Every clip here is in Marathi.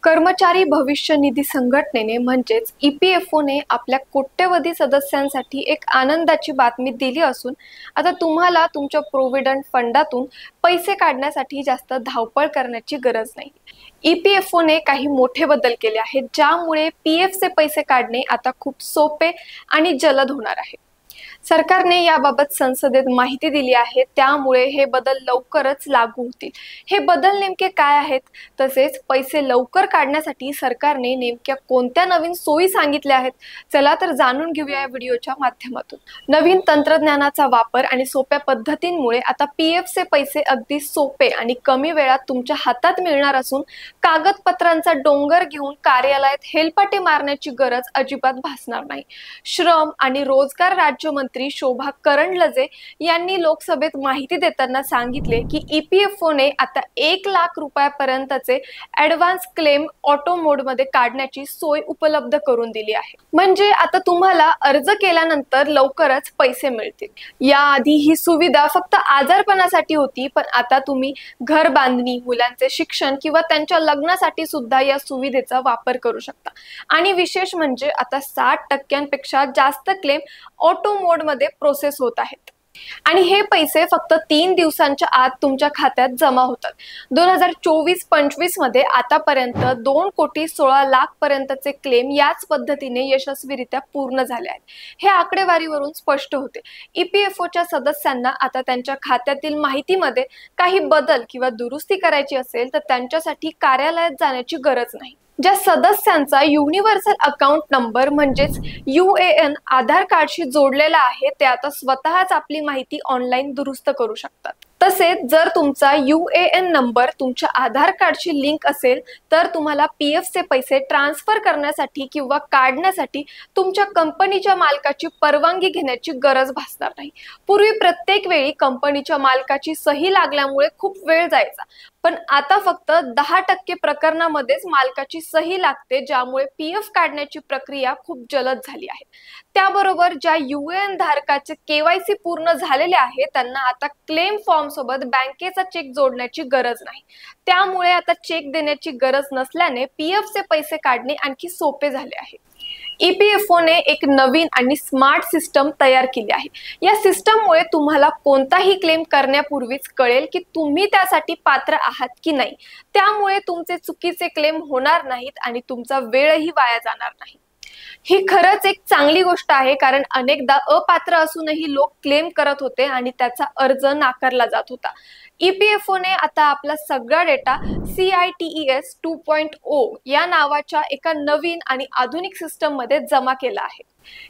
कर्मचारी भविष्य निधी संघटनेने म्हणजेच EPFOने आपल्या कोट्यवधी सदस्यांसाठी एक आनंदाची बातमी दिली असून आता तुम्हाला तुमच्या प्रोव्हिडंट फंडातून पैसे काढण्यासाठी जास्त धावपळ करण्याची गरज नाही। EPFOने काही मोठे बदल केले आहेत ज्यामुळे PFचे पैसे काढणे आता खूप सोपे आणि जलद होणार आहे। सरकारने याबाबत संसदेत माहिती दिली आहे, त्यामुळे हे बदल लवकरच लागू होतील। हे बदल नेमके काय आहेत, तसेच पैसे लवकर काढण्यासाठी सरकारने नेमक्या कोणत्या नवीन सोयी सांगितल्या आहेत, चला तर जाणून घेऊया या व्हिडिओच्या माध्यमातून। नवीन तंत्रज्ञानाचा वापर आणि सोप्या पद्धतींमुळे आता PFचे पैसे अगदी सोपे आणि कमी वेळात तुमच्या हातात मिळणार असून कागदपत्रांचा डोंगर घेऊन कार्यालयात हेलपाटे मारण्याची गरज अजिबात भासणार नाही। श्रम आणि रोजगार राज्यमंत्री शोभा करंडलजे यांनी लोकसभेत माहिती देताना सांगितले की EPFOने आता 1 लाख रुपयापर्यंतचे ॲडव्हान्स क्लेम ऑटो मोड मध्ये काढण्याची सोय उपलब्ध करून दिली आहे। म्हणजे आता तुम्हाला अर्ज केल्यानंतर लवकरच पैसे मिळतील। याआधी ही सुविधा फक्त आजारपणासाठी होती, पण आता तुम्ही घर बांधणी, मुलांचे शिक्षण किंवा त्यांच्या लग्नासाठी सुद्धा या सुविधेचा वापर करू शकता। आणि विशेष म्हणजे आता 60% जास्त क्लेम ऑटो मोड मध्ये प्रोसेस होत आहेत आणि हे पैसे फक्त 3 दिवसांच्या आत तुमच्या खात्यात जमा होतात। 2024-25 मध्ये आतापर्यंत 2,16,00,000 पर्यंतचे क्लेम याच पद्धतीने यशस्वीरित्या पूर्ण झाले आहेत। हे आकडेवारीवरून स्पष्ट होते। EPFOच्या सदस्यांना आता त्यांच्या खात्यातील माहितीमध्ये काही बदल किंवा दुरुस्ती करायची असेल तर त्यांच्यासाठी कार्यालयात जाण्याची गरज नाही। ज्या सदस्यांचा युनिव्हर्सल अकाउंट नंबर म्हणजेच UAN आधार कार्डशी जोडलेला आहे ते आता स्वतःच आपली माहिती ऑनलाईन दुरुस्त करू शकतात। तसेच जर तुमचा UAN नंबर तुमच्या आधार कार्डशी लिंक असेल तर तुम्हाला PFचे पैसे ट्रान्सफर करण्यासाठी किंवा काढण्यासाठी तुमच्या कंपनीच्या मालकाची परवानगी घेण्याची गरज भासणार नाही। पूर्वी प्रत्येक वेळी कंपनीच्या मालकाची सही लागल्यामुळे खूप वेळ जायचा, पण आता फक्त 10% प्रकरणामध्येच मालकाची सही लागते, ज्यामुळे PF काढण्याची प्रक्रिया खूप जलद झाली आहे। त्याबरोबर ज्या UAN धारकाचे KYC पूर्ण झालेले आहे त्यांना आता क्लेम फॉर्म सोबत बँकेचा चेक जोडण्याची गरज नाही। त्यामुळे आता चेक देण्याची गरज नसल्याने PFचे पैसे काढणे आणखी सोपे झाले आहे। EPFOने एक नवीन आणि स्मार्ट सिस्टम तयार केली आहे। या सिस्टममुळे तुम्हाला कोणताही क्लेम करण्यापूर्वीच कळेल की तुम्ही त्यासाठी पात्र आहात की नाही। त्यामुळे तुमचे चुकीचे क्लेम होणार नाहीत आणि तुमचा वेळही वाया जाणार नाही। ही खरंच एक चांगली गोष्ट आहे, कारण अनेकदा अपात्र असूनही लोक क्लेम करत होते आणि त्याचा अर्ज नाकारला जात होता। EPFOने आता आपला सगळा डेटा CITES 2.0 या नावाच्या एका नवीन आणि आधुनिक सिस्टम मध्ये जमा केला आहे।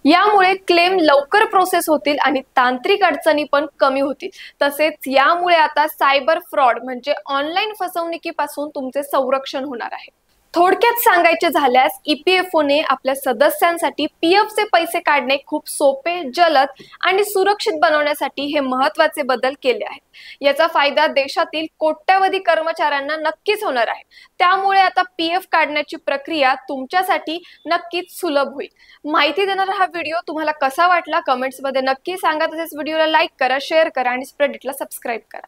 यामुळे क्लेम लवकर प्रोसेस होतील आणि तांत्रिक अडचणी पण कमी होतील। तसेच यामुळे आता सायबर फ्रॉड म्हणजे ऑनलाईन फसवणुकीपासून तुमचे संरक्षण होणार आहे। थोडक्यात सांगायचे झाल्यास EPFOने आपल्या सदस्यांसाठी PFचे पैसे काढणे खूप सोपे, जलद आणि सुरक्षित बनवण्यासाठी हे महत्त्वाचे बदल केले आहेत। याचा फायदा देशातील कोट्यवधी कर्मचाऱ्यांना नक्कीच होणार आहे। त्यामुळे आता PF काढण्याची प्रक्रिया तुमच्यासाठी नक्कीच सुलभ होईल। माहिती देणारा हा व्हिडिओ तुम्हाला कसा वाटला कमेंट्स मध्ये नक्की सांगा। तसेच व्हिडिओला लाईक करा, शेअर करा आणि स्प्रेड इटला सबस्क्राइब करा।